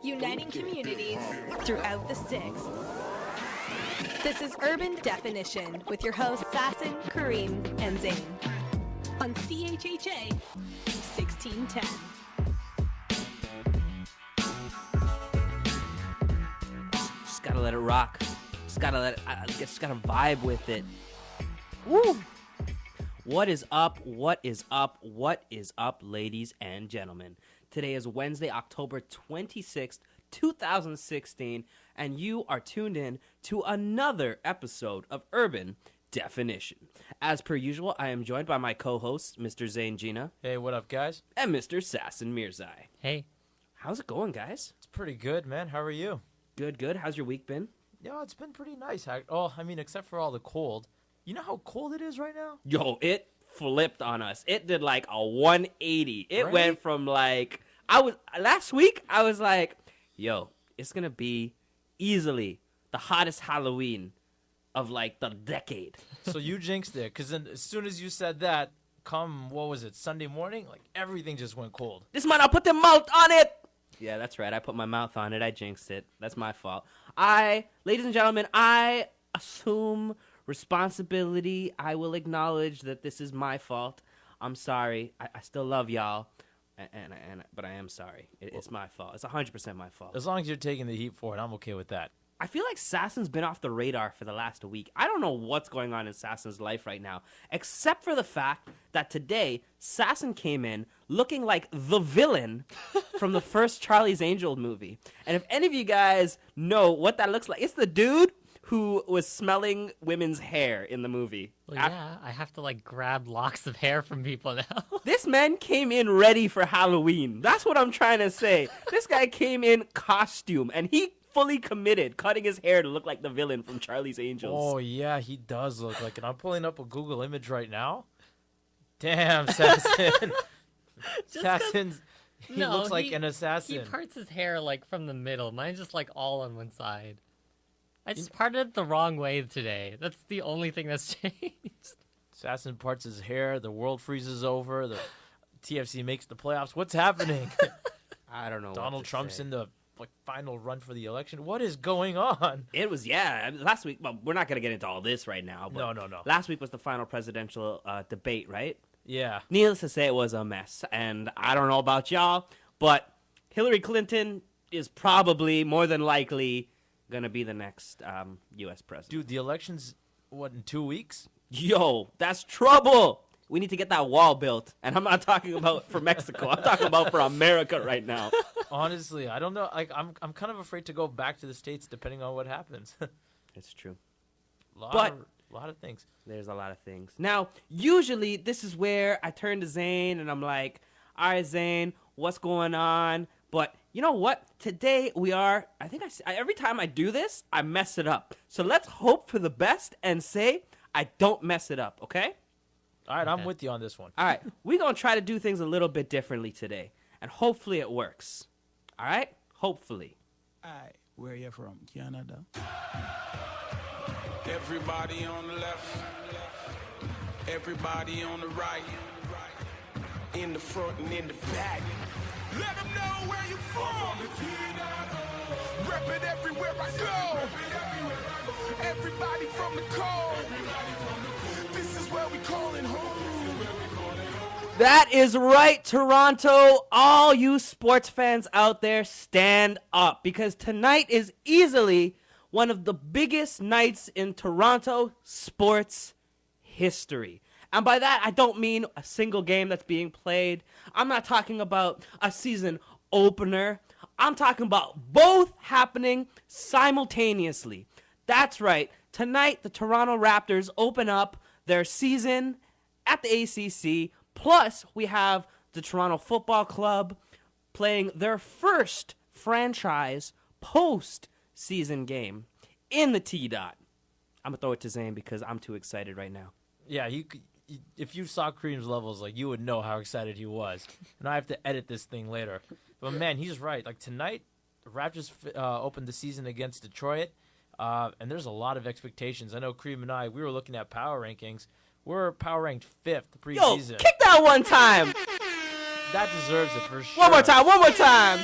uniting communities throughout the sticks. This is Urban Definition with your hosts Sassan, Kareem, and Zayn on CHHA 1610. Just gotta let it rock. Just gotta vibe with it. Woo! What is up? What is up? What is up, ladies and gentlemen? Today is Wednesday, October 26th, 2016, and you are tuned in to another episode of Urban Definition. As per usual, I am joined by my co-hosts, Mr. Zayn Gina. Hey, what up, guys? And Mr. Sassan Mirzai. Hey. How's it going, guys? It's pretty good, man. How are you? Good. How's your week been? Yeah, it's been pretty nice. Except for all the cold. You know how cold it is right now? Yo, it flipped on us. It did like a 180. It Right? went from last week, I was like, yo, it's going to be easily the hottest Halloween of like the decade. So you jinxed it, because then as soon as you said that, Sunday morning? Like, everything just went cold. This man, I'll put the mouth on it. Yeah, that's right. I put my mouth on it. I jinxed it. That's my fault. Ladies and gentlemen, I assume responsibility. I will acknowledge that this is my fault. I'm sorry. I still love y'all, but I am sorry. It's my fault. It's 100% my fault. As long as you're taking the heat for it, I'm okay with that. I feel like Sassan's been off the radar for the last week. I don't know what's going on in Sassan's life right now, except for the fact that today, Sassan came in looking like the villain from the first Charlie's Angels movie. And if any of you guys know what that looks like, it's the dude who was smelling women's hair in the movie. Well, yeah, I have to grab locks of hair from people now. This man came in ready for Halloween. That's what I'm trying to say. This guy came in costume, and he fully committed, cutting his hair to look like the villain from Charlie's Angels. Oh, yeah, he does look like it. I'm pulling up a Google image right now. Damn, Sassan. He looks like an assassin. He parts his hair from the middle. Mine's just all on one side. I just parted it the wrong way today. That's the only thing that's changed. Sassan parts his hair. The world freezes over. The TFC makes the playoffs. What's happening? I don't know. Donald Trump's in the final run for the election. What is going on? It was, last week. Well, we're not going to get into all this right now. But No. Last week was the final presidential debate, right? Yeah. Needless to say, it was a mess. And I don't know about y'all, but Hillary Clinton is probably, more than likely, going to be the next U.S. president. Dude, the election's, in 2 weeks? Yo, that's trouble. We need to get that wall built. And I'm not talking about for Mexico. I'm talking about for America right now. Honestly, I don't know. I'm kind of afraid to go back to the States depending on what happens. It's true. A lot of things. There's a lot of things. Now, usually this is where I turn to Zayn and I'm like, all right, Zayn, what's going on? But you know what? Today every time I do this, I mess it up. So let's hope for the best and say I don't mess it up, okay? All right, Okay. I'm with you on this one. All right, we're going to try to do things a little bit differently today. And hopefully it works. All right? Hopefully. Alright, where you from? Canada. Everybody on the left, everybody on the right, in the front and in the back. Let them know where you from. Rep it everywhere I go. Everybody from the cold. This is where we calling home. That is right, Toronto. All you sports fans out there, stand up. Because tonight is easily one of the biggest nights in Toronto sports history. And by that, I don't mean a single game that's being played. I'm not talking about a season opener. I'm talking about both happening simultaneously. That's right. Tonight, the Toronto Raptors open up their season at the ACC. Plus, we have the Toronto Football Club playing their first franchise post-season game in the T-Dot. I'm going to throw it to Zayn because I'm too excited right now. Yeah, if you saw Kareem's levels, you would know how excited he was. And I have to edit this thing later. But, man, he's right. Tonight, the Raptors opened the season against Detroit, and there's a lot of expectations. I know Kareem and we were looking at power rankings. We're power ranked 5th preseason. Yo, kick that one time. That deserves it for sure. One more time.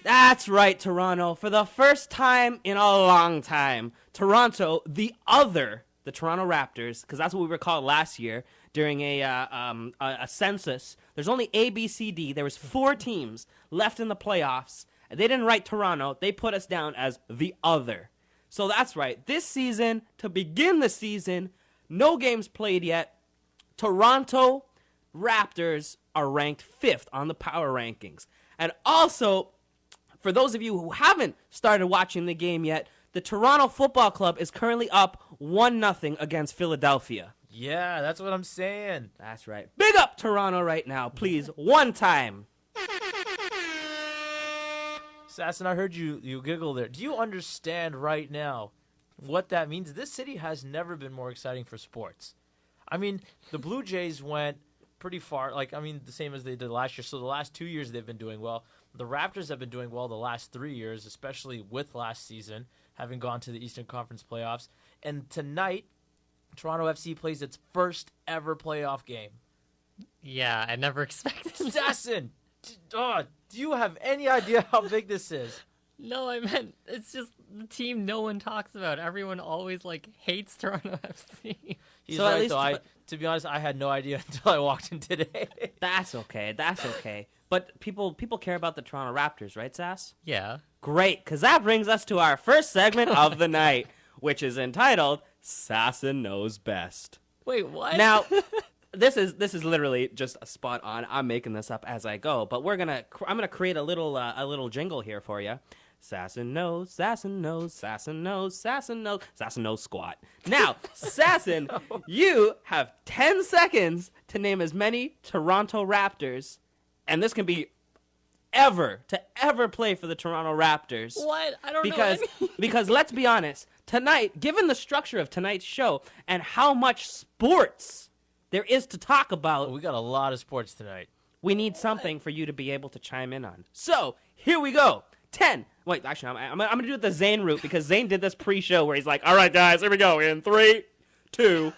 That's right, Toronto. For the first time in a long time, Toronto, the Toronto Raptors, because that's what we were called last year during a census. There's only A, B, C, D. There was 4 teams left in the playoffs. And they didn't write Toronto. They put us down as the other. So that's right. This season, to begin the season, no games played yet. Toronto Raptors are ranked 5th on the power rankings. And also, for those of you who haven't started watching the game yet, the Toronto Football Club is currently up 1-0 against Philadelphia. Yeah, that's what I'm saying. That's right. Big up Toronto right now, please. One time. Sassan, I heard you giggle there. Do you understand right now what that means? This city has never been more exciting for sports. I mean, the Blue Jays went pretty far. The same as they did last year. So the last 2 years they've been doing well. The Raptors have been doing well the last 3 years, especially with last season, having gone to the Eastern Conference playoffs. And tonight, Toronto FC plays its first ever playoff game. Yeah, I never expected that. Sassan, do you have any idea how big this is? No, I meant it's just the team no one talks about. Everyone always hates Toronto FC. He's So at right, least- though. To be honest, I had no idea until I walked in today. That's okay. But people care about the Toronto Raptors, right, Sass? Yeah. Great, because that brings us to our first segment of the night, which is entitled Sassan Knows Best. Wait, what? Now, this is literally just a spot on. I'm making this up as I go, but I'm gonna create a little jingle here for you. Sassan knows, Sassan knows, Sassan knows, Sassan knows, Sassan knows squat. Now, Sassan, you have 10 seconds to name as many Toronto Raptors, and this can be ever play for the Toronto Raptors. What? I don't Because know. because let's be honest, tonight, given the structure of tonight's show and how much sports there is to talk about, We got a lot of sports tonight. we need something for you to be able to chime in on. So, here we go. 10. Wait, actually, I'm going to do it the Zayn route because Zayn did this pre-show where he's like, all right, guys, here we go. In 3, 2,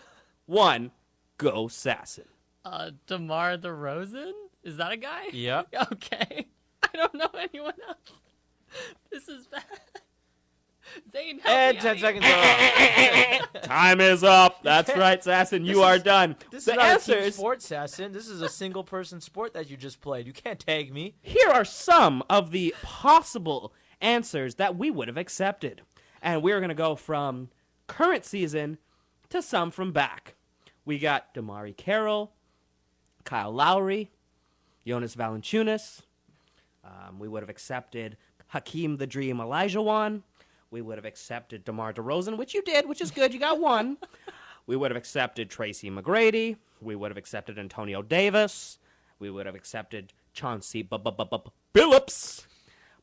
1, go Sassan. DeMar DeRozan? Is that a guy? Yep. Okay. I don't know anyone else. This is bad. Zayn, help And me 10 out seconds here. off. Time is up. That's right, Sassan. You are done. This The is not a team answers. sport, Sassan. This is a single-person sport that you just played. You can't tag me. Here are some of the possible answers that we would have accepted. And we're going to go from current season to some from back. We got Damari Carroll, Kyle Lowry, Jonas Valanciunas. We would have accepted Hakeem the Dream Olajuwon. We would have accepted DeMar DeRozan, which you did, which is good. You got one. We would have accepted Tracy McGrady. We would have accepted Antonio Davis. We would have accepted Chauncey Billups.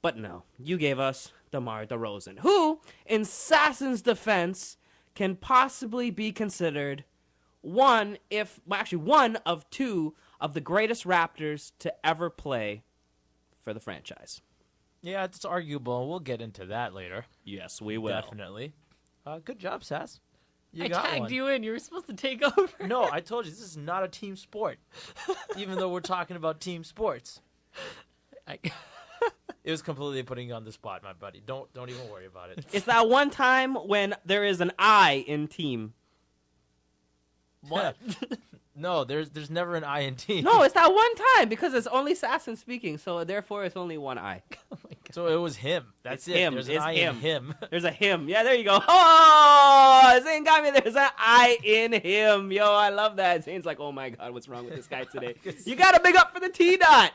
But no, you gave us DeMar DeRozan, who, in Sassan's defense, can possibly be considered one of 2 of the greatest Raptors to ever play for the franchise. Yeah, it's arguable. We'll get into that later. Yes, we will. Definitely. Good job, Sass. You I got tagged one. you in. You were supposed to take over. No, I told you, this is not a team sport. Even though we're talking about team sports. It was completely putting you on the spot, my buddy. Don't even worry about it. It's that one time when there is an I in team. What? No, there's never an I in team. No, it's that one time because it's only Sassan speaking, so therefore it's only one I. So it was him. That's It's it. him. There's an It's I him. in him. There's a him. Yeah, there you go. Oh, Zayn got me. There's an I in him. Yo, I love that. Zayn's like, oh my God, what's wrong with this guy today? You got to big up for the T-Dot.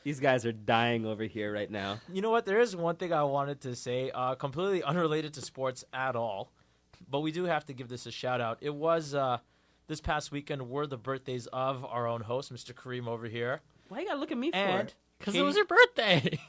These guys are dying over here right now. You know what? There is one thing I wanted to say, completely unrelated to sports at all, but we do have to give this a shout out. It was this past weekend were the birthdays of our own host, Mr. Kareem over here. Why you gotta look at me for? And Because it was your birthday.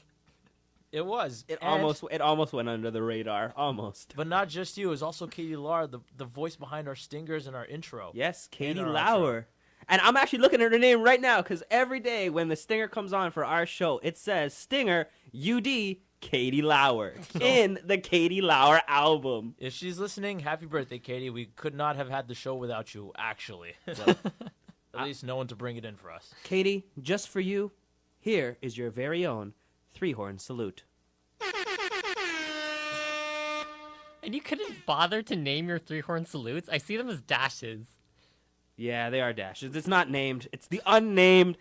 It was. It And- almost went under the radar. Almost. But not just you. It was also Katie Lar, the voice behind our stingers and our intro. Yes, Katie our Lauer. And I'm actually looking at her name right now because every day when the Stinger comes on for our show, it says Stinger UD Katie Lauer in the Katie Lauer album. If she's listening, happy birthday, Katie. We could not have had the show without you, actually. At least no one to bring it in for us. Katie, just for you, here is your very own three-horn salute. And you couldn't bother to name your three-horn salutes? I see them as dashes. Yeah, they are dashes. It's not named. It's the unnamed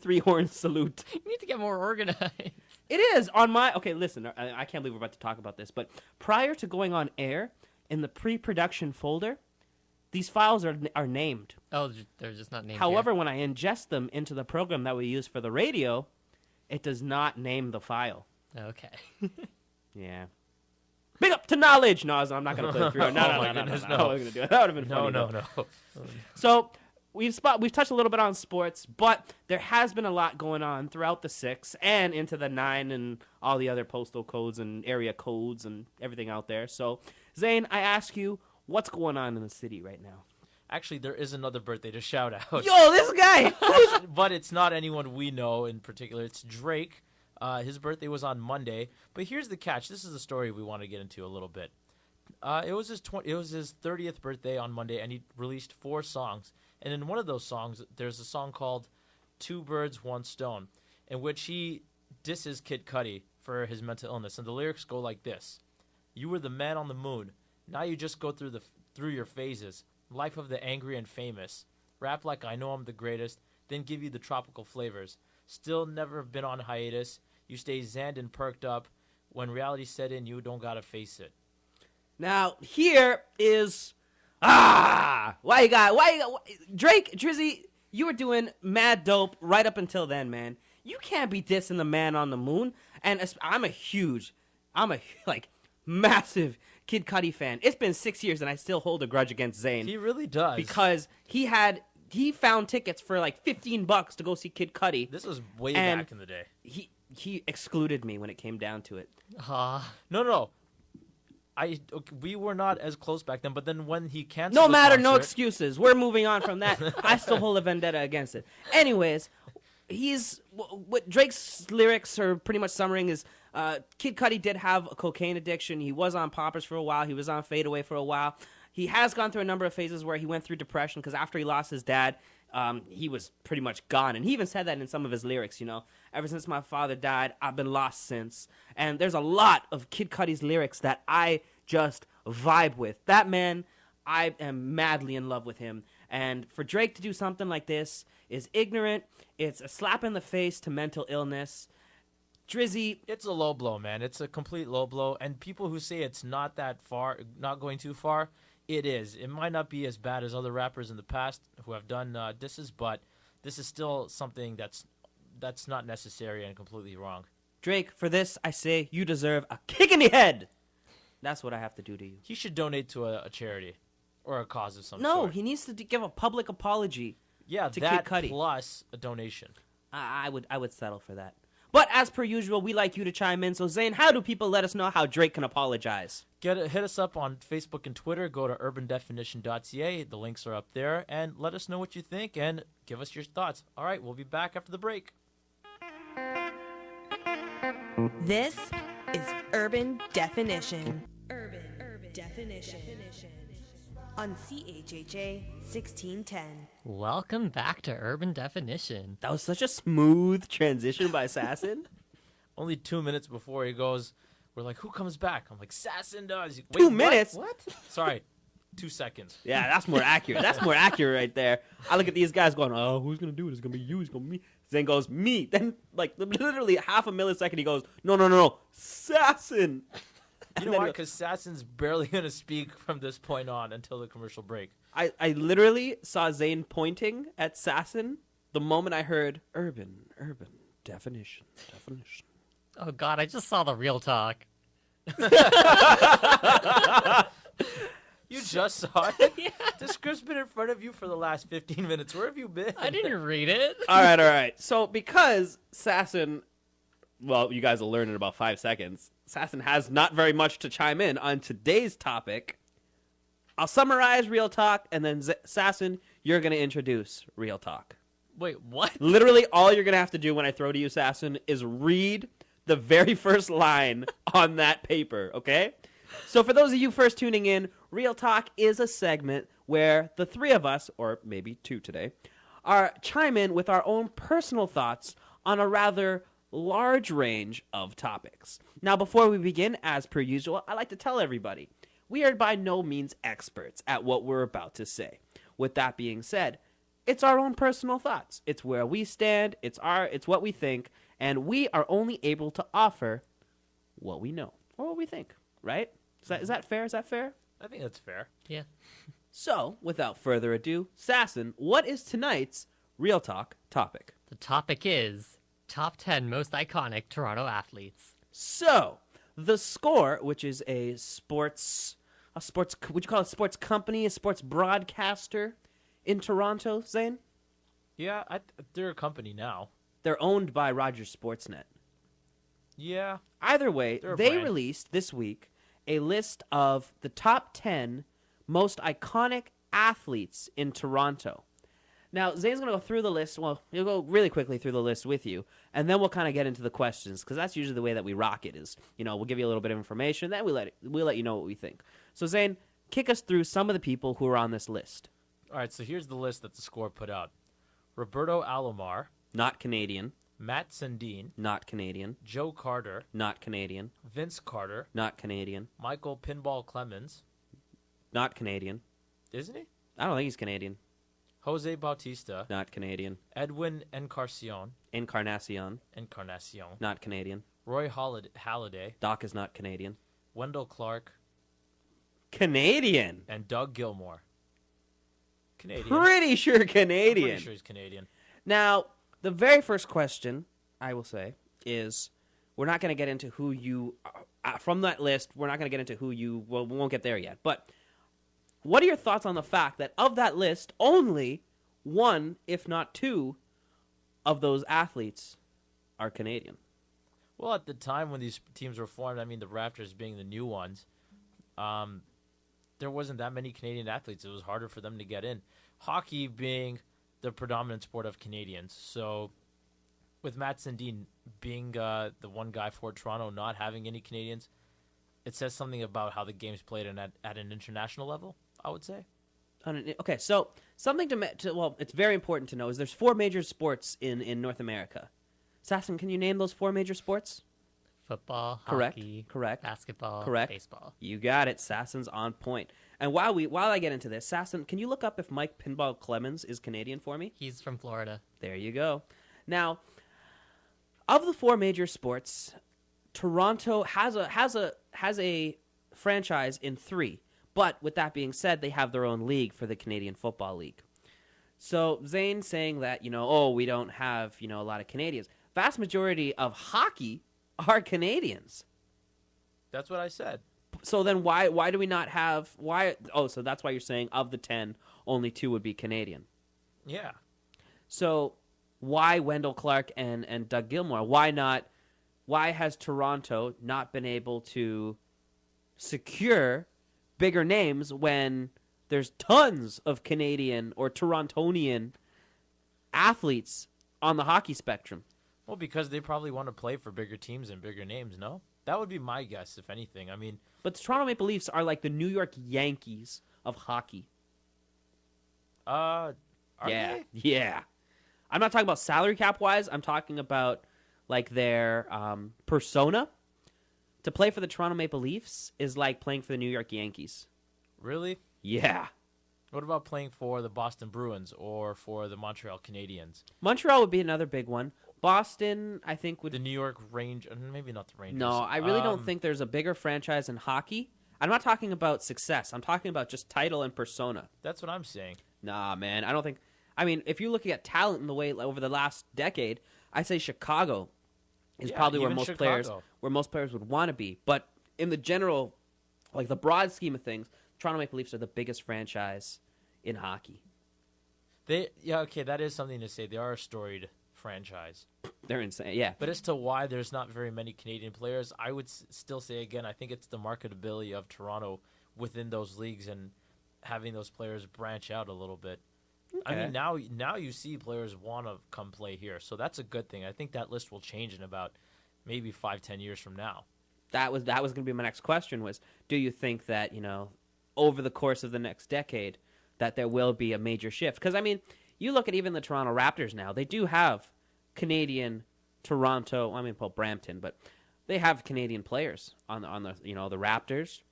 three-horn salute. You need to get more organized. It is on my... Okay, listen, I can't believe we're about to talk about this, but prior to going on air, in the pre-production folder, these files are named. Oh, they're just not named. However, when I ingest them into the program that we use for the radio, it does not name the file. Here. Okay. Yeah. Big up to knowledge! No, I'm not going to play through it. No, Oh no, my no, goodness, no. no. I wasn't gonna do it. That would have been No, funny. no, though. no. So we've touched a little bit on sports, but there has been a lot going on throughout the 6 and into the 9 and all the other postal codes and area codes and everything out there. So, Zayn, I ask you, what's going on in the city right now? Actually, there is another birthday to shout out. Yo, this guy! But it's not anyone we know in particular. It's Drake. His birthday was on Monday. But here's the catch. This is the story we want to get into a little bit. It was his 30th birthday on Monday, and he released 4 songs. And in one of those songs, there's a song called Two Birds, One Stone, in which he disses Kid Cudi for his mental illness. And the lyrics go like this. You were the man on the moon. Now you just go through your phases. Life of the angry and famous. Rap like I know I'm the greatest, then give you the tropical flavors. Still never been on hiatus. You stay zanned and perked up. When reality set in, you don't gotta face it. Now, here is... Drake, Drizzy, you were doing mad dope right up until then, man. You can't be dissing the man on the moon. And I'm a massive Kid Cudi fan. It's been 6 years and I still hold a grudge against Zayn. He really does. Because he found tickets for like $15 to go see Kid Cudi. This was way And back in the day. He excluded me when it came down to it. No. We were not as close back then, but then when he canceled No the matter, no concert- excuses. We're moving on from that. I still hold a vendetta against it. Anyways, what Drake's lyrics are pretty much summarizing is Kid Cudi did have a cocaine addiction. He was on poppers for a while. He was on Fade Away for a while. He has gone through a number of phases where he went through depression because after he lost his dad, he was pretty much gone. And he even said that in some of his lyrics, you know. Ever since my father died, I've been lost since. And there's a lot of Kid Cudi's lyrics that I just vibe with. That man, I am madly in love with him. And for Drake to do something like this is ignorant. It's a slap in the face to mental illness. Drizzy, It's a low blow, man. It's a complete low blow. And people who say it's not that far, not going too far, it is. It might not be as bad as other rappers in the past who have done disses, but this is still something that's not necessary and completely wrong. Drake, for this, I say you deserve a kick in the head. That's what I have to do to you. He should donate to a charity or a cause of some No, sort. he needs to give a public apology. Yeah, to that Kid Cudi. plus a donation. I would settle for that. But as per usual, we like you to chime in. So Zayn, how do people let us know how Drake can apologize? Hit us up on Facebook and Twitter. Go to urbandefinition.ca. The links are up there. And let us know what you think and give us your thoughts. All right, we'll be back after the break. This is Urban Definition. Urban Definition. On CHHA 1610. Welcome back to Urban Definition. That was such a smooth transition by Sassan. Only 2 minutes before he goes, we're like, who comes back? I'm like, Sassan does. Wait, 2 minutes? What? Sorry, 2 seconds. Yeah, that's more accurate. That's more accurate right there. I look at these guys going, oh, who's going to do it? It's going to be you. It's going to be me. Zayn goes, me. Then, like, literally half a millisecond, he goes, no, Sassan. You know why? Because Sassan's barely going to speak from this point on until the commercial break. I literally saw Zayn pointing at Sassan the moment I heard urban definition. Oh god, I just saw the real talk. You just saw it? Yeah. The script's been in front of you for the last 15 minutes. Where have you been? I didn't read it. All right. So because Sassan, well, you guys will learn in about 5 seconds, Sassan has not very much to chime in on today's topic. I'll summarize Real Talk, and then Sassan, you're going to introduce Real Talk. Wait, what? Literally, all you're going to have to do when I throw to you, Sassan, is read the very first line on that paper, okay? So for those of you first tuning in, Real Talk is a segment where the three of us, or maybe two today, chime in with our own personal thoughts on a rather large range of topics. Now, before we begin, as per usual, I like to tell everybody, we are by no means experts at what we're about to say. With that being said, it's our own personal thoughts. It's where we stand, it's what we think, and we are only able to offer what we know or what we think, right? Is that fair? Is that fair? I think that's fair. Yeah. So, without further ado, Sassan, what is tonight's Real Talk topic? The topic is top 10 most iconic Toronto athletes. So, The Score, which is a sports, would you call it a sports company, a sports broadcaster in Toronto, Zayn? Yeah, they're a company now. They're owned by Rogers Sportsnet. Yeah. Either way, They're a they brand. released this week a list of the top 10 most iconic athletes in Toronto. Now, Zayn's going to go through the list. Well, he'll go really quickly through the list with you, and then we'll kind of get into the questions, because that's usually the way that we rock it is, we'll give you a little bit of information, then we'll let you know what we think. So, Zayn, kick us through some of the people who are on this list. All right, so here's the list that The Score put out. Roberto Alomar, Not Canadian. Matt Sundin, Not Canadian. Joe Carter, Not Canadian. Vince Carter, Not Canadian. Michael Pinball Clemens. Not Canadian. Isn't he? I don't think he's Canadian. Jose Bautista, Not Canadian. Edwin Encarnacion, Encarnacion. Encarnacion, Not Canadian. Roy Halladay, Doc is not Canadian. Wendell Clark, Canadian. and Doug Gilmore. Canadian. Pretty sure I'm Canadian. pretty sure he's Canadian. Now, the very first question, I will say, is we're not going to get into who you, from that list, we're not going to get into who you, well, we won't get there yet. But what are your thoughts on the fact that of that list, only one, if not two, of those athletes are Canadian? Well, at the time when these teams were formed, I mean, the Raptors being the new ones, there wasn't that many Canadian athletes. It was harder for them to get in. Hockey being the predominant sport of Canadians. So with Matt Sundin being the one guy for Toronto not having any Canadians, it says something about how the game's played at an international level, I would say. Okay, so something well, it's very important to know is there's 4 major sports in North America. Sassan, can you name those 4 major sports? Football, Correct. hockey, Correct. basketball, Correct. baseball. You got it. Sassan's on point. And while I get into this, Sassan, can you look up if Mike Pinball Clemens is Canadian for me? He's from Florida. There you go. Now, of the 4 major sports, Toronto has a franchise in 3. But with that being said, they have their own league for the Canadian Football League. So Zayn saying that, we don't have, a lot of Canadians. Vast majority of hockey are Canadians. That's what I said. So then why do we not have so that's why you're saying of the 10 only 2 would be Canadian. Yeah. So why Wendell Clark and Doug Gilmore? Why has Toronto not been able to secure bigger names when there's tons of Canadian or Torontonian athletes on the hockey spectrum? Well, because they probably want to play for bigger teams and bigger names, no? That would be my guess, if anything. I mean, But the Toronto Maple Leafs are like the New York Yankees of hockey. are Yeah, they? yeah. I'm not talking about salary cap wise. I'm talking about like their persona. To play for the Toronto Maple Leafs is like playing for the New York Yankees. Really? Yeah. What about playing for the Boston Bruins or for the Montreal Canadiens? Montreal would be another big one. Boston, I think, would. The New York Rangers? Maybe not the Rangers. No, I really don't think there's a bigger franchise in hockey. I'm not talking about success. I'm talking about just title and persona. That's what I'm saying. Nah, man. I don't think. I mean, if you're looking at talent in the way over the last decade, I'd say Chicago is Yeah, probably where even most players would want to be. But in the general, like the broad scheme of things, Toronto Maple Leafs are the biggest franchise in hockey. That is something to say. They are a storied franchise. They're insane. Yeah. But as to why there's not very many Canadian players, I would still say again, I think it's the marketability of Toronto within those leagues and having those players branch out a little bit. I mean, now you see players want to come play here, so that's a good thing. I think that list will change in about maybe 5-10 years from now. that was going to be my next question was, do you think that, over the course of the next decade that there will be a major shift? Because, I mean, you look at even the Toronto Raptors now. They do have Canadian Brampton, but they have Canadian players on the the Raptors,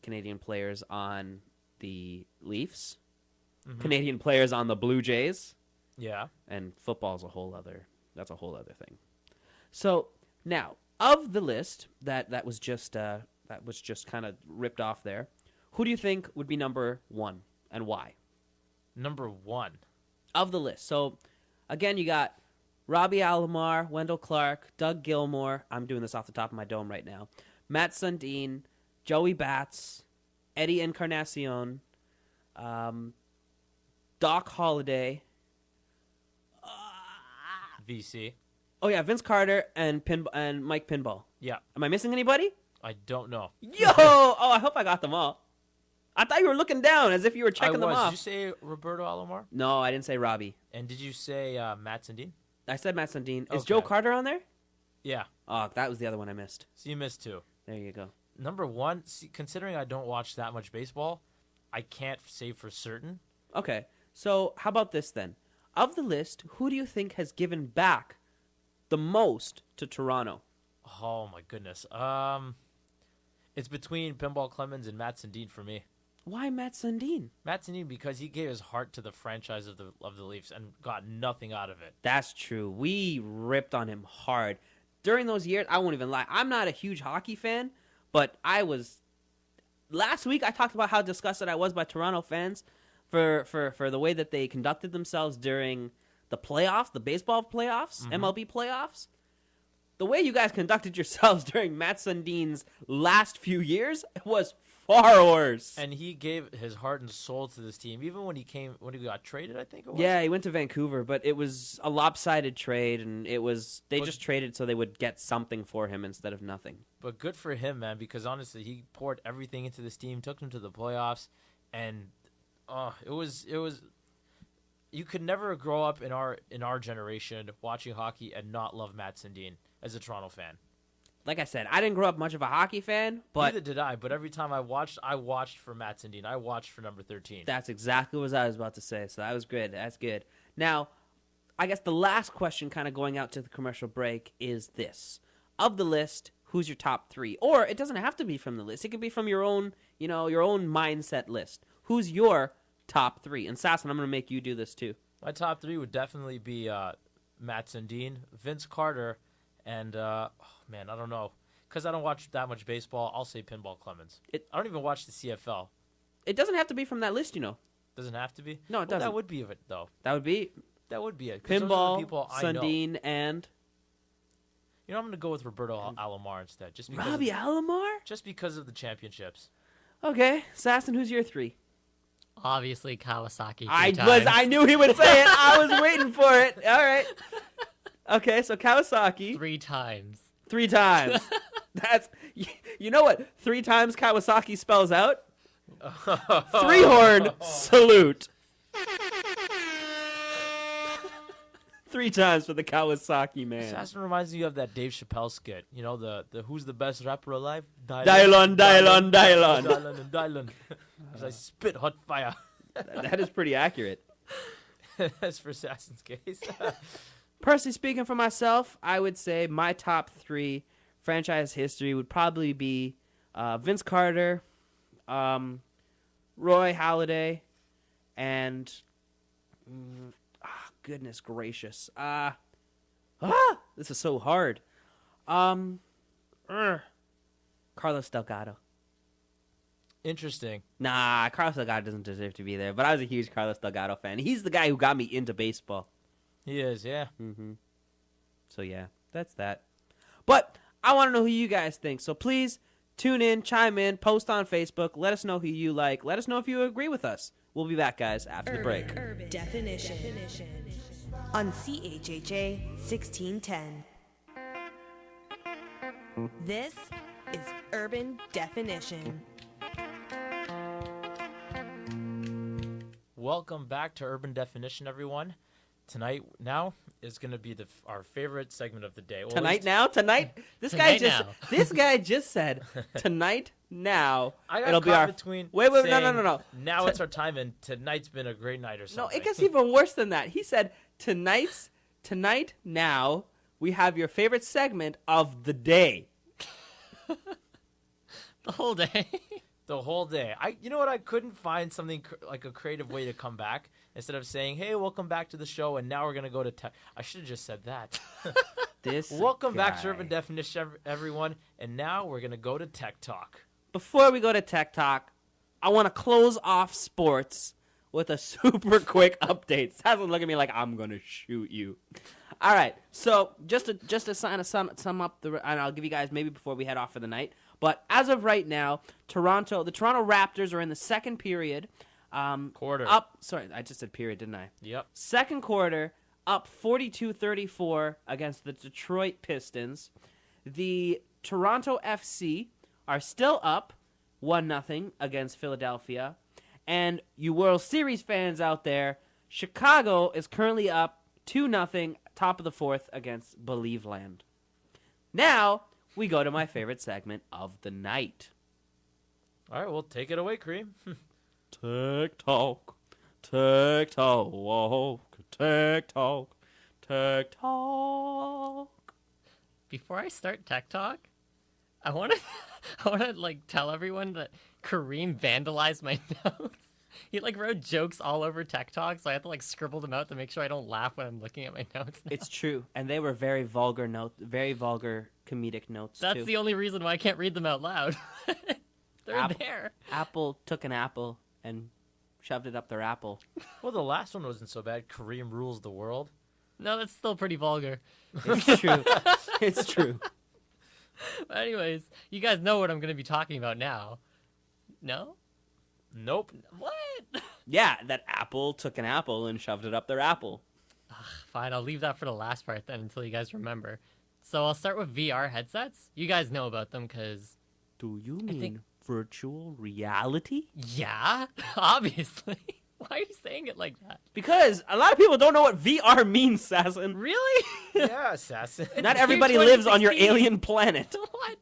Canadian players on the Leafs, Canadian players on the Blue Jays. Yeah. And football's that's a whole other thing. So now, of the list that was just kind of ripped off there, who do you think would be number one and why? Number one Of the list. So again, you got Robbie Alomar, Wendell Clark, Doug Gilmour. I'm doing this off the top of my dome right now. Matt Sundin, Joey Bats, Eddie Encarnacion, Doc Holliday. VC. Oh yeah, Vince Carter and Mike Pinball. Yeah. Am I missing anybody? I don't know. Yo! Oh, I hope I got them all. I thought you were looking down as if you were checking them off. Did you say Roberto Alomar? No, I didn't say Robbie. And did you say Matt Sundin? I said Matt Sundin. Is Okay. Joe Carter on there? Yeah. Oh, that was the other one I missed. So you missed two. There you go. Number one, considering I don't watch that much baseball, I can't say for certain. Okay, so how about this then? Of the list, who do you think has given back the most to Toronto? Oh my goodness. It's between Pinball Clemens and Matt Sundin for me. Why Matt Sundin? Matt Sundin because he gave his heart to the franchise of the Leafs and got nothing out of it. That's true. We ripped on him hard. During those years, I won't even lie, I'm not a huge hockey fan, but I was... Last week, I talked about how disgusted I was by Toronto fans for the way that they conducted themselves during the playoffs, the baseball playoffs, MLB playoffs. The way you guys conducted yourselves during Matt Sundin's last few years was far worse. And he gave his heart and soul to this team, even when he got traded, I think it was. Yeah, he went to Vancouver, but it was a lopsided trade, and they just traded so they would get something for him instead of nothing. But good for him, man, because honestly, he poured everything into this team, took them to the playoffs, and it was. You could never grow up in our generation watching hockey and not love Matt Sundin as a Toronto fan. Like I said, I didn't grow up much of a hockey fan, but neither did I. But every time I watched for Matt Sundin. I watched for number 13. That's exactly what I was about to say. So that was good. That's good. Now, I guess the last question, kind of going out to the commercial break, is this: of the list, who's your top three? Or it doesn't have to be from the list. It can be from your own, your own mindset list. Who's your top three? And Sassan, I'm going to make you do this too. My top three would definitely be Matt Sundin, Vince Carter, and I don't know, because I don't watch that much baseball. I'll say Pinball Clemens. I don't even watch the CFL. It doesn't have to be from that list, Doesn't have to be. No, it doesn't. That would be it, though. That would be it. 'Cause those are the people Pinball, I know. Sundin, and I'm going to go with Roberto Alomar instead, just because. Robbie Alomar. Just because of the championships. Okay, Sassan, who's your three? Obviously, Kawasaki. I knew he would say it. I was waiting for it. All right. Okay, so Kawasaki. 3 times. 3 times. That's, you know what 3 times Kawasaki spells out? 3-horn salute. 3 times for the Kawasaki man. Sasson reminds me of that Dave Chappelle skit. The who's the best rapper alive? Dylon. Dylon. As I spit hot fire. That is pretty accurate. That's for Sasson's case. Personally speaking for myself, I would say my top 3 franchise history would probably be Vince Carter, Roy Halladay, and goodness gracious. This is so hard. Carlos Delgado. Interesting. Nah, Carlos Delgado doesn't deserve to be there, but I was a huge Carlos Delgado fan. He's the guy who got me into baseball. He is, yeah. Mm-hmm. So, yeah, that's that. But I want to know who you guys think. So, please tune in, chime in, post on Facebook. Let us know who you like. Let us know if you agree with us. We'll be back, guys, after the break. Urban Definition. On CHHA 1610. This is Urban Definition. Welcome back to Urban Definition, everyone. tonight now is going to be our favorite segment of the day. Well, Tonight now? Tonight? This Tonight guy just now. this guy just said tonight now. I got It'll be caught our between Wait, no. saying, Now it's our time, and tonight's been a great night or No, something. it gets even worse than that. He said tonight now we have your favorite segment of the day. The whole day. The whole day. You know what? I couldn't find something like a creative way to come back instead of saying, "Hey, welcome back to the show," and now we're gonna go to tech. I should have just said that. Welcome back to Urban Definition, everyone, and now we're gonna go to Tech Talk. Before we go to Tech Talk, I want to close off sports with a super quick update. Sassan look at me like I'm gonna shoot you. All right, so just to sum up and I'll give you guys maybe before we head off for the night. But as of right now, the Toronto Raptors are in the second period. Quarter. Sorry, I just said period, didn't I? Yep. Second quarter, up 42-34 against the Detroit Pistons. The Toronto FC are still up 1-0 against Philadelphia. And you World Series fans out there, Chicago is currently up 2-0, top of the fourth against Believeland. Now, we go to my favorite segment of the night. All right, well, take it away, Kareem. Tech Talk, Tech Talk, Tech Talk, Tech Talk. Before I start Tech Talk, I want to like tell everyone that Kareem vandalized my notes. He like wrote jokes all over Tech Talk, so I have to like scribble them out to make sure I don't laugh when I'm looking at my notes. It's true, and they were very vulgar comedic notes. That's too. the only reason why I can't read them out loud. They're there. Apple took an apple and shoved it up their apple. Well, the last one wasn't so bad. Kareem rules the world. No, that's still pretty vulgar. It's true. It's true. But anyways, you guys know what I'm going to be talking about now. No? Nope. What? Yeah, that Apple took an apple and shoved it up their apple. Fine, I'll leave that for the last part then until you guys remember. So I'll start with VR headsets. You guys know about them because... Do you mean virtual reality? Yeah, obviously. Why are you saying it like that? Because a lot of people don't know what VR means, Sassan. Really? Yeah, assassin. Not It's everybody year lives on your 2016. alien planet. What?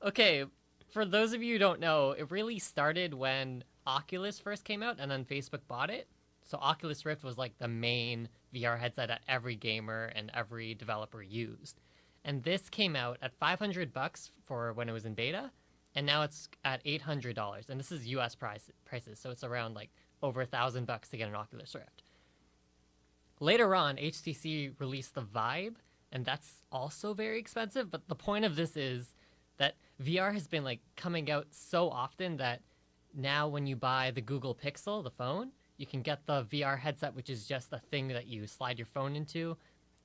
Okay, for those of you who don't know, it really started when Oculus first came out and then Facebook bought it. So Oculus Rift was like the main VR headset that every gamer and every developer used. And this came out at $500 for when it was in beta, and now it's at $800. And this is US prices, so it's around like over $1,000 to get an Oculus Rift. Later on, HTC released the Vive, and that's also very expensive. But the point of this is that VR has been like coming out so often that now when you buy the Google Pixel, the phone, you can get the VR headset, which is just a thing that you slide your phone into,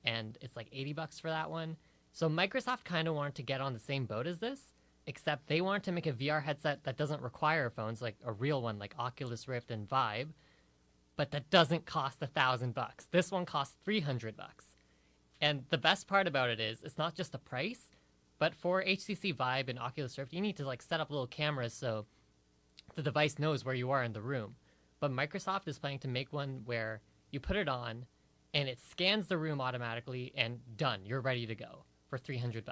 and it's like $80 for that one. So Microsoft kind of wanted to get on the same boat as this, except they wanted to make a VR headset that doesn't require phones, like a real one like Oculus Rift and Vive, but that doesn't cost $1,000. This one costs $300. And the best part about it is it's not just the price, but for HTC Vive and Oculus Rift, you need to like set up little cameras so the device knows where you are in the room. But Microsoft is planning to make one where you put it on and it scans the room automatically and done. You're ready to go for $300.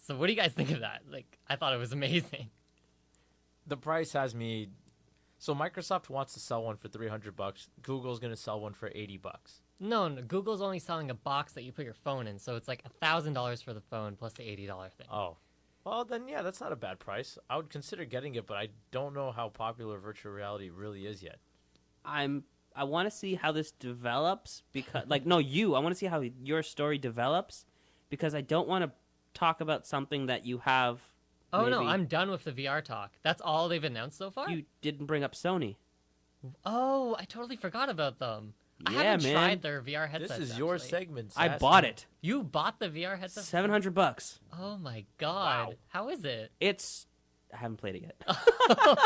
So what do you guys think of that? Like, I thought it was amazing. The price has me. So Microsoft wants to sell one for $300. Google's gonna sell one for $80. No, Google's only selling a box that you put your phone in, so it's like $1,000 for the phone plus the $80 thing. Oh, well then yeah, that's not a bad price. I would consider getting it, but I don't know how popular virtual reality really is yet. I want to see how this develops because, I want to see how your story develops because I don't want to talk about something that you have. Oh no, maybe- I'm done with the VR talk. That's all they've announced so far? You didn't bring up Sony. Oh, I totally forgot about them. I Yeah, haven't man. tried their VR headsets. This is your actually. segment. I Sassy. bought it. You bought the VR headset? $700. Oh my god. Wow. How is it? I haven't played it yet.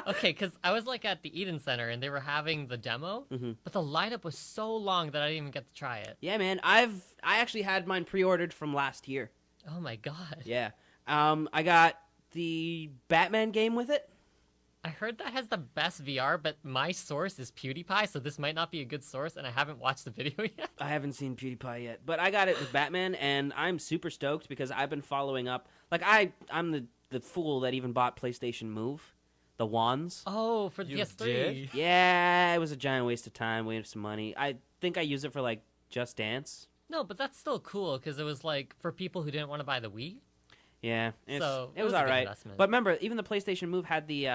Okay, because I was like at the Eden Center and they were having the demo, but the lineup was so long that I didn't even get to try it. Yeah, man. I actually had mine pre-ordered from last year. Oh my god. Yeah. I got the Batman game with it. I heard that has the best VR, but my source is PewDiePie, so this might not be a good source, and I haven't watched the video yet. I haven't seen PewDiePie yet, but I got it with Batman, and I'm super stoked because I've been following up. Like, I'm the fool that even bought PlayStation Move, the wands. Oh, for the You PS3. did? Yeah, it was a giant waste of time, waste of some money. I think I used it for, like, Just Dance. No, but that's still cool, because it was, like, for people who didn't want to buy the Wii. Yeah, So, it it was was a all good right. investment. But remember, even the PlayStation Move had the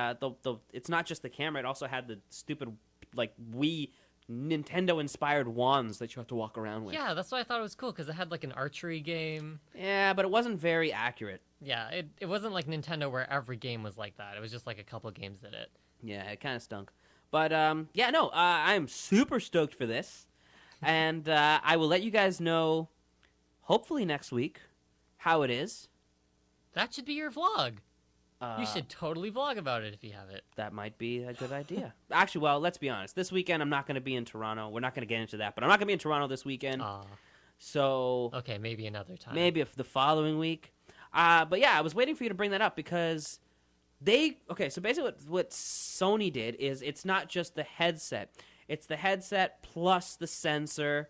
it's not just the camera; it also had the stupid like Wii Nintendo-inspired wands that you have to walk around with. Yeah, that's why I thought it was cool, because it had, like, an archery game. Yeah, but it wasn't very accurate. Yeah, it wasn't like Nintendo where every game was like that. It was just, like, a couple games did it. Yeah, it kind of stunk. But yeah, no, I'm super stoked for this, and I will let you guys know, hopefully next week, how it is. That should be your vlog. Uh, You should totally vlog about it if you have it. That might be a good idea. Actually, well, let's be honest. This weekend, I'm not going to be in Toronto. We're not going to get into that, but I'm not going to be in Toronto this weekend. So Okay, maybe another time. maybe if the following week. But yeah, I was waiting for you to bring that up because so basically what Sony did is it's not just the headset. It's the headset plus the sensor,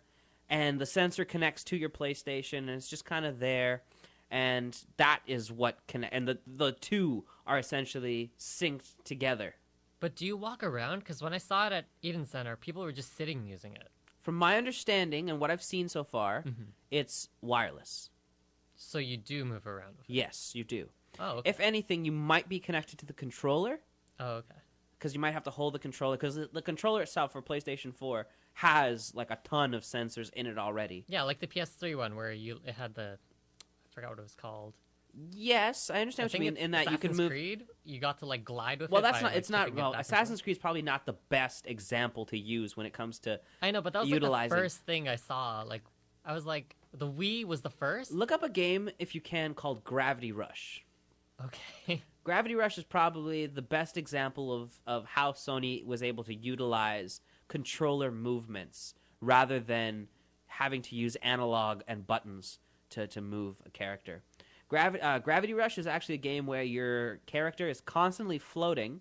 and the sensor connects to your PlayStation, and it's just kind of there. And that is what and the two are essentially synced together. But do you walk around? Because when I saw it at Eden Center, people were just sitting using it. From my understanding and what I've seen so far, it's wireless. So you do move around with it. Yes, you do. Oh, okay. If anything, you might be connected to the controller, Oh, okay. because you might have to hold the controller, because the controller itself for PlayStation 4 has like a ton of sensors in it already. Yeah, like the PS3 one where it had the, I forgot what it was called. Yes, I understand what you mean. In that you can Assassin's move. Creed. You got to like glide with Well, it. that's by, not. like, It's not. tipping it Well, back and Assassin's Creed is probably not the best example to use when it comes to. forth. I know, but that was utilizing. like the first thing I saw. Like, I was like, the Wii was the first. Look up a game if you can called Gravity Rush. Okay. Gravity Rush is probably the best example of how Sony was able to utilize controller movements rather than having to use analog and buttons to move a character. Gravity Rush is actually a game where your character is constantly floating,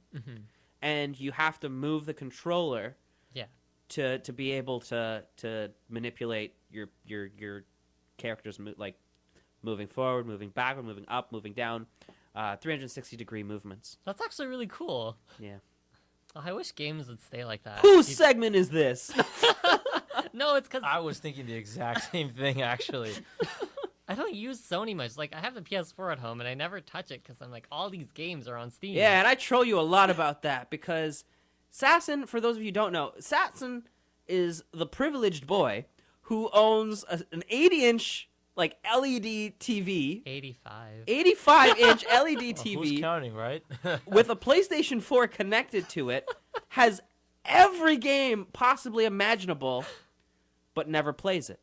and you have to move the controller Yeah. to be able to manipulate your character's like moving forward, moving backward, moving up, moving down, 360-degree movements. That's actually really cool. Yeah. Oh, I wish games would stay like that. Whose segment is this? No, it's because I was thinking the exact same thing, actually. I don't use Sony much. Like, I have the PS4 at home, and I never touch it because I'm like, all these games are on Steam. Yeah, and I troll you a lot about that because Sassan, for those of you who don't know, Sassan is the privileged boy who owns an 80-inch like LED TV, 85. 85-inch LED Who's TV counting, right? with a PlayStation 4 connected to it, has every game possibly imaginable, but never plays it.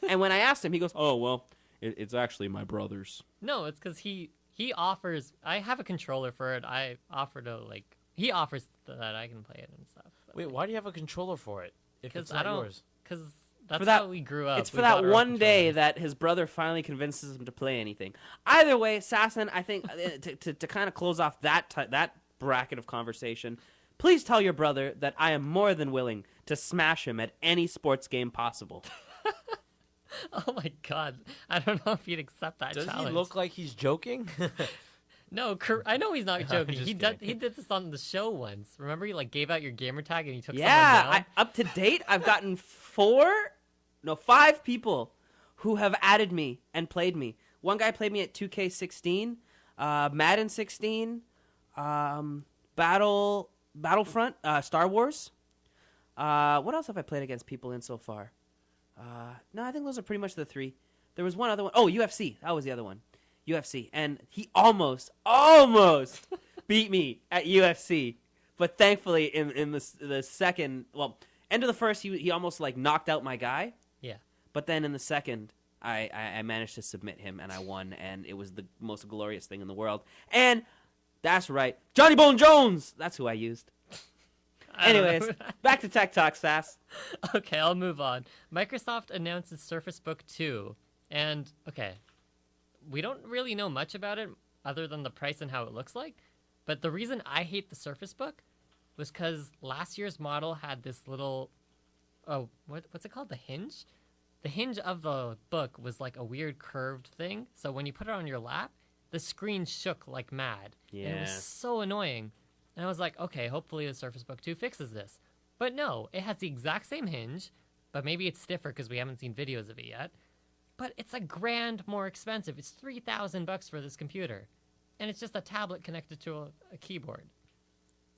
And when I asked him, he goes, "Oh well, it's actually my brother's." No, it's because he offers. I have a controller for it. I offer to like. He offers that I can play it and stuff. Wait, why do you have a controller for it if it's Because not I don't. yours? Because that's For that- how we grew up. It's for We that bought our own one day controllers. that his brother finally convinces him to play anything. Either way, Sassan, I think to kind of close off that bracket of conversation, please tell your brother that I am more than willing to smash him at any sports game possible. Oh my god! I don't know if he'd accept that Does challenge. he look like he's joking? No, I know he's not joking. just He did. He did this on the show once. Remember, he like gave out your gamer tag and he took someone down. Up to date, I've gotten 5 people who have added me and played me. One guy played me at 2K16, Madden 16, Battlefront, Star Wars. What else have I played against people in so far? No, I think those are pretty much the 3. There was one other one. Oh, UFC. That was the other one. UFC. And he almost beat me at UFC. But thankfully, in the second, well, end of the first, he almost like knocked out my guy. Yeah. But then in the second, I managed to submit him and I won, and it was the most glorious thing in the world. And that's right, Johnny Bone Jones. That's who I used. I don't know. Anyways, back to Tech Talk, Sass. Okay, I'll move on. Microsoft announced its Surface Book 2, and okay, we don't really know much about it other than the price and how it looks like. But the reason I hate the Surface Book was because last year's model had this little, what's it called? The hinge? The hinge of the book was like a weird curved thing. So when you put it on your lap, the screen shook like mad. Yeah. And it was so annoying. And I was like, okay, hopefully the Surface Book 2 fixes this. But no, it has the exact same hinge, but maybe it's stiffer because we haven't seen videos of it yet. But it's $1,000 more expensive. It's $3,000 for this computer. And it's just a tablet connected to a keyboard.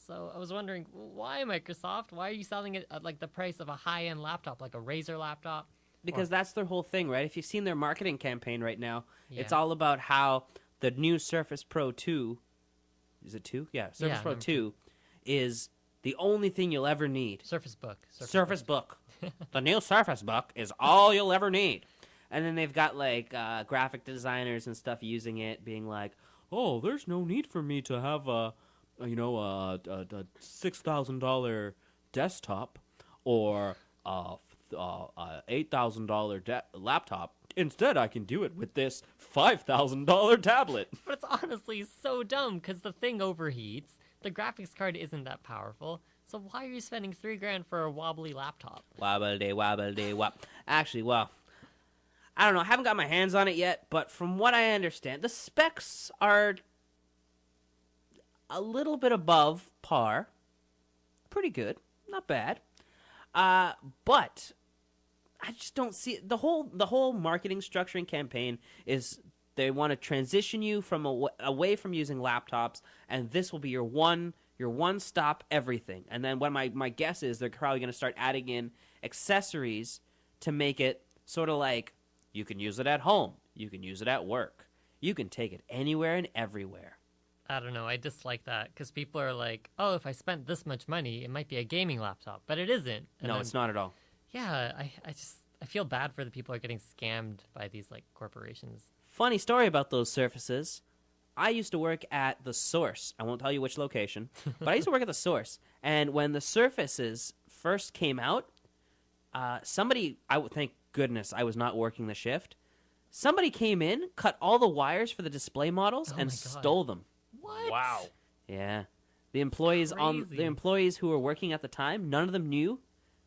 So I was wondering, why, Microsoft? Why are you selling it at like the price of a high-end laptop, like a Razer laptop? Because that's their whole thing, right? If you've seen their marketing campaign right now, it's Yeah. all about how the new Surface Pro 2, is it 2? Yeah, Surface Yeah, Pro number 2 is the only thing you'll ever need. Surface Book. Surface Book. The new Surface Book is all you'll ever need. And then they've got like graphic designers and stuff using it, being like, "Oh, there's no need for me to have a $6,000 desktop or a $8,000 laptop. Instead, I can do it with this $5,000 tablet." But it's honestly so dumb because the thing overheats. The graphics card isn't that powerful. So why are you spending $3,000 for a wobbly laptop? Wobble day, wop. Actually, well, I don't know. I haven't got my hands on it yet, but from what I understand, the specs are a little bit above par. Pretty good. Not bad. But I just don't see the whole marketing structuring campaign is they want to transition you from away from using laptops, and this will be your one stop everything. And then what my guess is they're probably going to start adding in accessories to make it sort of like you can use it at home, you can use it at work, you can take it anywhere and everywhere. I don't know. I dislike that because people are like, oh, if I spent this much money, it might be a gaming laptop. But it isn't. And No, then- it's not at all. Yeah, I feel bad for the people who are getting scammed by these like corporations. Funny story about those Surfaces. I used to work at the Source. I won't tell you which location, but I used to work at the Source. And when the Surfaces first came out, somebody, thank goodness I was not working the shift. Somebody came in, cut all the wires for the display models, Oh and my God. stole them. What? Wow. Yeah, the employees Crazy. who were working at the time, none of them knew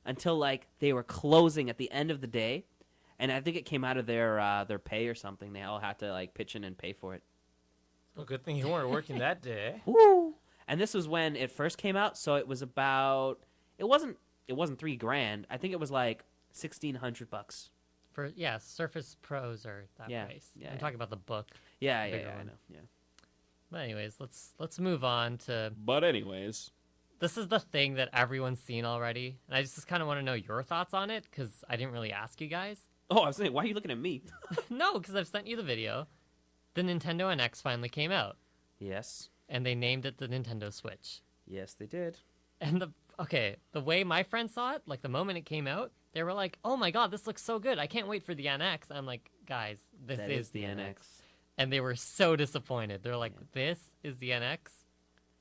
until like they were closing at the end of the day, and I think it came out of their pay or something. They all had to like pitch in and pay for it. Well, good thing you weren't working that day. Woo! And this was when it first came out, so it was about it wasn't $3,000. I think it was like $1,600. For Surface Pros are that Yeah, price. yeah, I'm yeah. talking about the book. Yeah, Bigger I one. know. Yeah. But anyways, let's move on to But anyways, this is the thing that everyone's seen already, and I just kind of want to know your thoughts on it because I didn't really ask you guys. oh, I was saying, why are you looking at me? No, because I've sent you the video. The Nintendo NX finally came out, Yes, and they named it the Nintendo Switch. yes, they did. And the way my friends saw it, like the moment it came out, they were like, "Oh my God, this looks so good! I can't wait for the NX." I'm like, "Guys, this That is is the NX. And they were so disappointed. They're like, "This is the NX."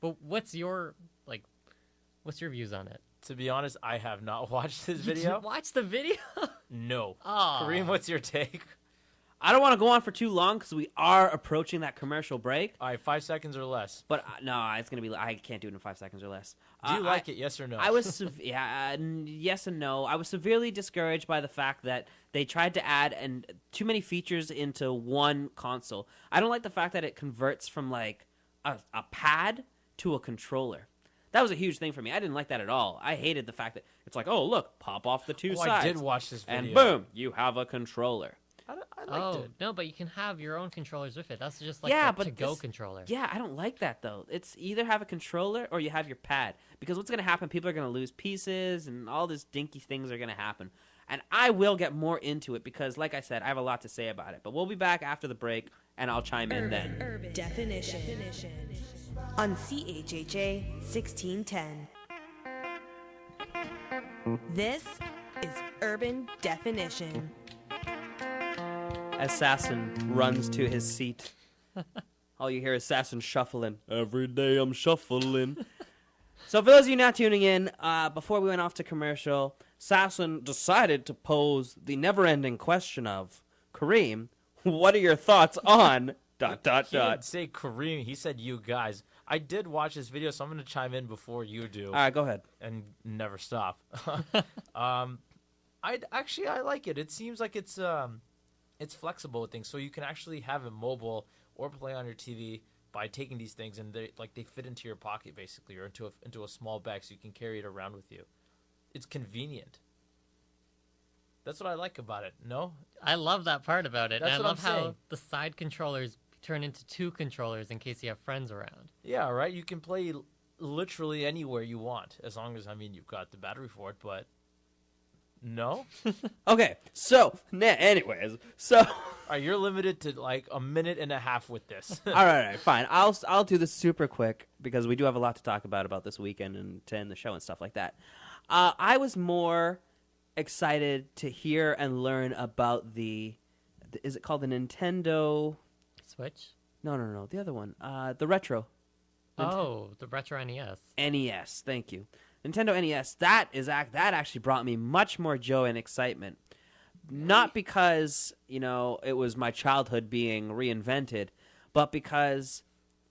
But what's your views on it? To be honest, I have not watched this You video. didn't watch the video? No. Aw. Kareem, what's your take? I don't want to go on for too long because we are approaching that commercial break. All right, 5 seconds or less. But no, it's gonna be. I can't do it in 5 seconds or less. Do you like it? Yes or no? I was yes and no. I was severely discouraged by the fact that they tried to add too many features into one console. I don't like the fact that it converts from like a pad to a controller. That was a huge thing for me. I didn't like that at all. I hated the fact that it's like, oh look, pop off the two Oh, sides. I did watch this video. and boom, you have a controller. I liked it. No, but you can have your own controllers with it. That's just like Yeah, the but to-go this- controller. Yeah, I don't like that though. It's either have a controller or you have your pad. Because what's going to happen, people are going to lose pieces and all these dinky things are going to happen. And I will get more into it because, like I said, I have a lot to say about it. But we'll be back after the break and I'll chime in then. Urban Definition. On CHHA 1610. This is Urban Definition. As Sassan runs to his seat, all you hear is Sassan shuffling. Every day I'm shuffling. So for those of you not tuning in, before we went off to commercial, Sassan decided to pose the never-ending question of, Kareem, what are your thoughts on... He didn't say Kareem. He said you guys. I did watch this video, so I'm going to chime in before you do. All right, go ahead. And never stop. I like it. It seems like it's flexible with things, so you can actually have it mobile or play on your TV by taking these things, and they fit into your pocket basically, or into a small bag, so you can carry it around with you. It's convenient. That's what I like about it. No, I love that part about it. That's And I what love I'm how saying. the side controllers turn into 2 controllers in case you have friends around. yeah, right. You can play literally anywhere you want, as long as you've got the battery for it. But no, Okay, so anyways, so all right, you're limited to like a minute and a half with this. all right, fine. I'll do this super quick because we do have a lot to talk about this weekend and to end the show and stuff like that. I was more excited to hear and learn about is it called the Nintendo? Switch? No, the other one, the retro. Oh, the Retro NES. NES, thank you. Nintendo NES, that actually brought me much more joy and excitement. Not because, it was my childhood being reinvented, but because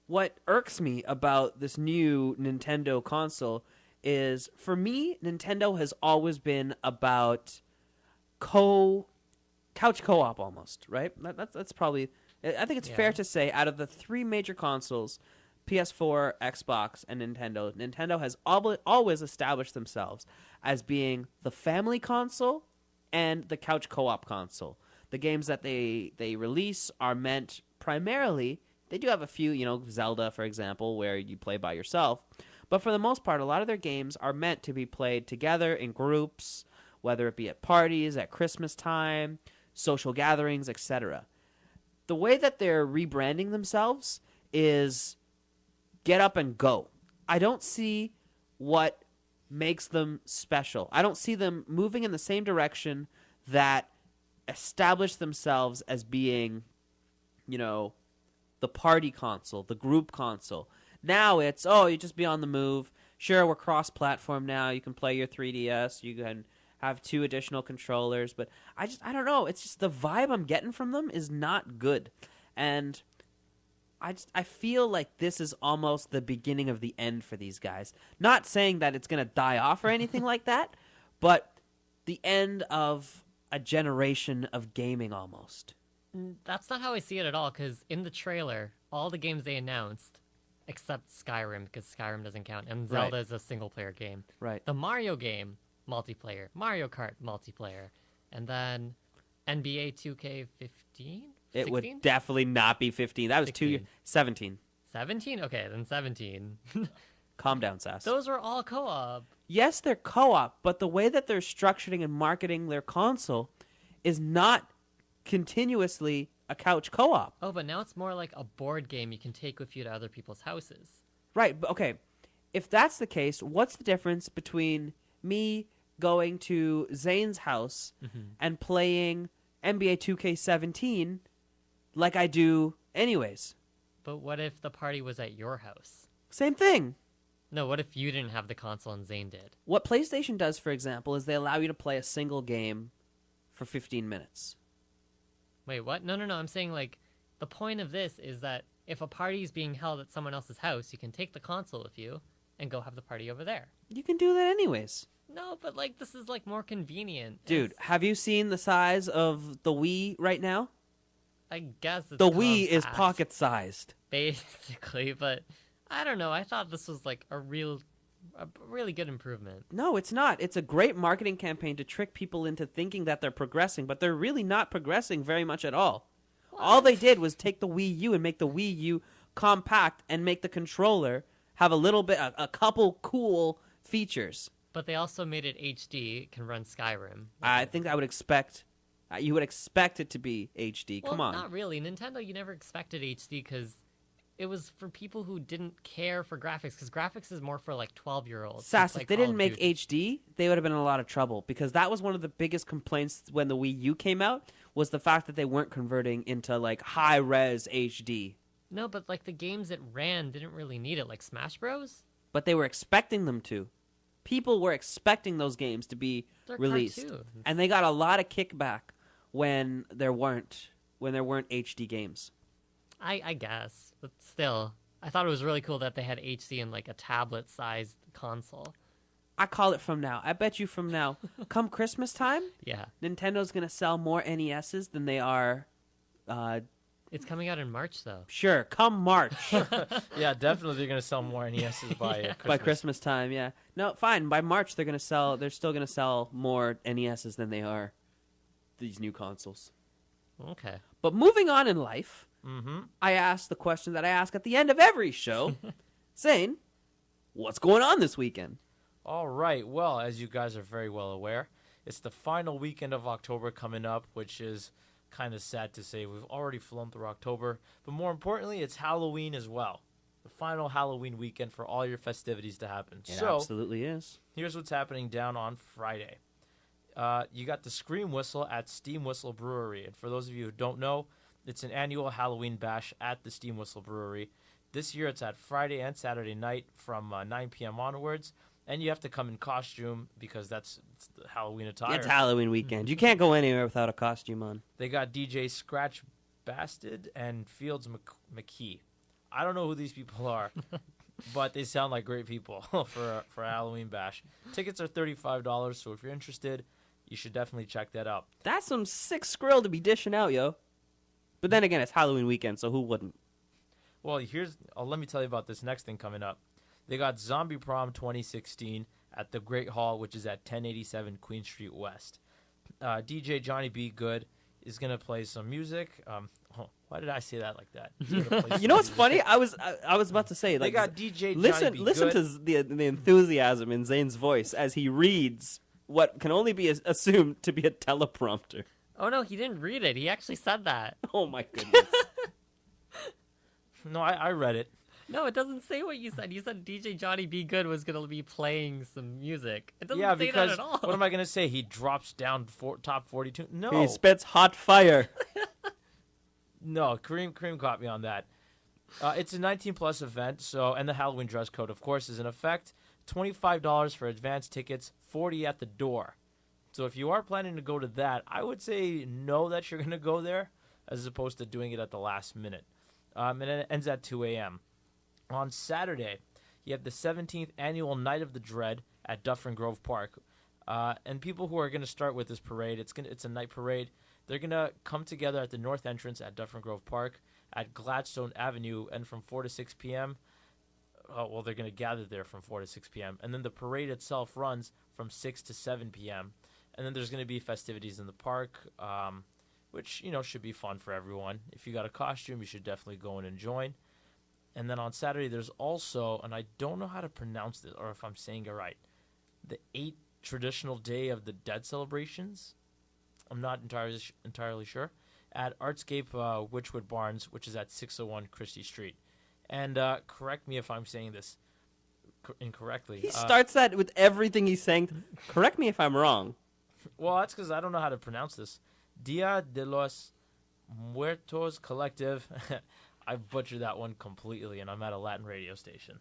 what irks me about this new Nintendo console is, for me, Nintendo has always been about couch co-op almost, right? That's probably, I think it's fair to say, out of the 3 major consoles, PS4, Xbox, and Nintendo has always established themselves as being the family console and the couch co-op console. The games that they release are meant primarily, they do have a few, Zelda, for example, where you play by yourself, but for the most part, a lot of their games are meant to be played together in groups, whether it be at parties, at Christmas time, social gatherings, etc. The way that they're rebranding themselves is get up and go. I don't see what makes them special. I don't see them moving in the same direction that established themselves as being, the party console, the group console. Now it's, you just be on the move. Sure, we're cross-platform now. You can play your 3DS. You can have 2 additional controllers. But I don't know. It's just the vibe I'm getting from them is not good. And I feel like this is almost the beginning of the end for these guys. Not saying that it's going to die off or anything like that, but the end of a generation of gaming almost. That's not how I see it at all, because in the trailer, all the games they announced, except Skyrim, because Skyrim doesn't count, and Zelda is a single-player game. Right. The Mario game, multiplayer. Mario Kart, multiplayer. And then NBA 2K15? It 16? would definitely not be 15. That was 17. 17? Okay, then 17. Calm down, Sass. Those were all co-op. Yes, they're co-op, but the way that they're structuring and marketing their console is not continuously a couch co-op. Oh, but now it's more like a board game you can take with you to other people's houses. Right, but okay. If that's the case, what's the difference between me going to Zayn's house and playing NBA 2K17 like I do anyways? But what if the party was at your house? Same thing. No, what if you didn't have the console and Zayn did? What PlayStation does, for example, is they allow you to play a single game for 15 minutes. Wait, what? No, I'm saying, like, the point of this is that if a party is being held at someone else's house, you can take the console with you and go have the party over there. You can do that anyways. No, but, like, this is, like, more convenient. Dude, have you seen the size of the Wii right now? I guess it's The Wii is compact, pocket-sized. basically, but I don't know. I thought this was, like, a really good improvement. No, it's not. It's a great marketing campaign to trick people into thinking that they're progressing, but they're really not progressing very much at all. All they did was take the Wii U and make the Wii U compact and make the controller have a couple cool features. But they also made it HD. It can run Skyrim. I think I would expect, you would expect it to be HD. Well, Come on. not really. Nintendo, you never expected HD because it was for people who didn't care for graphics, because graphics is more for, like, 12-year-olds. Sass, It's if they Call didn't of make Duty. HD, they would have been in a lot of trouble, because that was one of the biggest complaints when the Wii U came out, was the fact that they weren't converting into, like, high-res HD. No, but, like, the games it ran didn't really need it, like Smash Bros. But they were expecting them to. People were expecting those games to be They're released. cartoons. And they got a lot of kickback when there weren't HD games. I guess, but still, I thought it was really cool that they had HC in like a tablet-sized console. I call it from now. I bet you from now, come Christmas time, Yeah. Nintendo's going to sell more NESs than they are. It's coming out in March, though. Sure, come March. Yeah, definitely they're gonna sell more NESs by Christmas. By Christmas time, yeah. No, fine. By March, they're still going to sell more NESs than they are these new consoles. Okay. But moving on in life, Mm-hmm. I asked the question that I ask at the end of every show. Zane, what's going on this weekend? All right. Well, as you guys are very well aware, it's the final weekend of October coming up, which is kind of sad to say. We've already flown through October, but more importantly, it's Halloween as well. The final Halloween weekend for all your festivities to happen. It So absolutely is. here's what's happening down on Friday. You got the Scream Whistle at Steam Whistle Brewery. And for those of you who don't know, it's an annual Halloween bash at the Steam Whistle Brewery. This year it's at Friday and Saturday night from 9 p.m. onwards. And you have to come in costume because it's the Halloween attire. It's Halloween weekend. You can't go anywhere without a costume on. They got DJ Scratch Bastard and Fields McKee. I don't know who these people are, but they sound like great people for a Halloween bash. Tickets are $35, so if you're interested, you should definitely check that out. That's some sick skrill to be dishing out, yo. But then again, it's Halloween weekend, so who wouldn't? Well, let me tell you about this next thing coming up. They got Zombie Prom 2016 at the Great Hall, which is at 1087 Queen Street West. DJ Johnny B. Good is going to play some music. Why did I say that like that? He's gonna play You know some what's music. funny? I was about to say, They like, got DJ Johnny listen B. listen Good. to the enthusiasm in Zane's voice as he reads what can only be assumed to be a teleprompter. Oh, no, he didn't read it. He actually said that. Oh my goodness. No, I read it. No, it doesn't say what you said. You said DJ Johnny B. Good was going to be playing some music. It doesn't Yeah, say because that at all. what am I going to say? He drops down top 42? No. He spits hot fire. No, Kareem caught me on that. It's a 19-plus event, and the Halloween dress code, of course, is in effect. $25 for advance tickets, $40 at the door. So if you are planning to go to that, I would say know that you're going to go there as opposed to doing it at the last minute. And it ends at 2 a.m. On Saturday, you have the 17th Annual Night of the Dread at Dufferin Grove Park. And people who are going to start with this parade, it's a night parade. They're going to come together at the north entrance at Dufferin Grove Park at Gladstone Avenue, and from 4 to 6 p.m., they're going to gather there from 4 to 6 p.m. And then the parade itself runs from 6 to 7 p.m. And then there's going to be festivities in the park, which, should be fun for everyone. If you got a costume, you should definitely go in and join. And then on Saturday, there's also, and I don't know how to pronounce this, or if I'm saying it right, the 8th traditional Day of the Dead celebrations. I'm not entirely sure. At Artscape Witchwood Barns, which is at 601 Christie Street. And correct me if I'm saying this incorrectly. He starts that with everything he's saying. Correct me if I'm wrong. Well, that's because I don't know how to pronounce this. Dia de los Muertos Collective. I butchered that one completely, and I'm at a Latin radio station.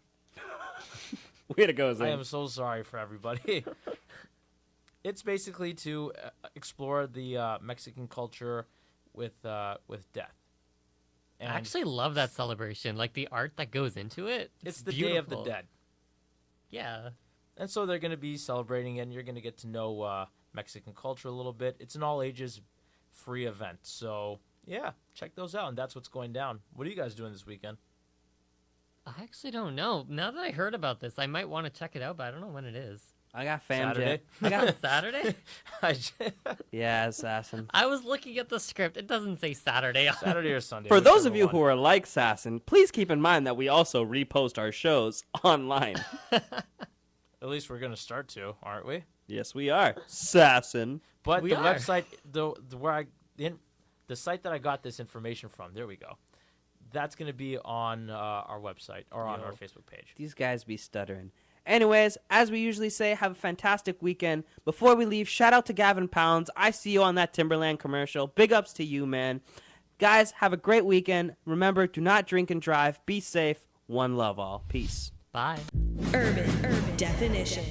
Way to go, Zane. I am so sorry for everybody. It's basically to explore the Mexican culture with death. And I actually love that celebration. Like the art that goes into it. it's the beautiful. Day of the Dead. Yeah. And so they're going to be celebrating, and you're going to get to know Mexican culture a little bit. It's an all-ages free event. So, yeah, check those out, and that's what's going down. What are you guys doing this weekend? I actually don't know. Now that I heard about this, I might want to check it out, but I don't know when it is. I got fam Saturday? jam. I got Saturday? yeah, Sassan. I was looking at the script. It doesn't say Saturday. Saturday or Sunday. For those whichever of you one. who are like Sassan, please keep in mind that we also repost our shows online. At least we're going to start to, aren't we? Yes, we are. Sassan. But We the are. website, the site that I got this information from, there we go. That's going to be on our website or on our Facebook page. These guys be stuttering. Anyways, as we usually say, have a fantastic weekend. Before we leave, shout out to Gavin Pounds. I see you on that Timberland commercial. Big ups to you, man. Guys, have a great weekend. Remember, do not drink and drive. Be safe. One love all. Peace. Bye. Urban definition.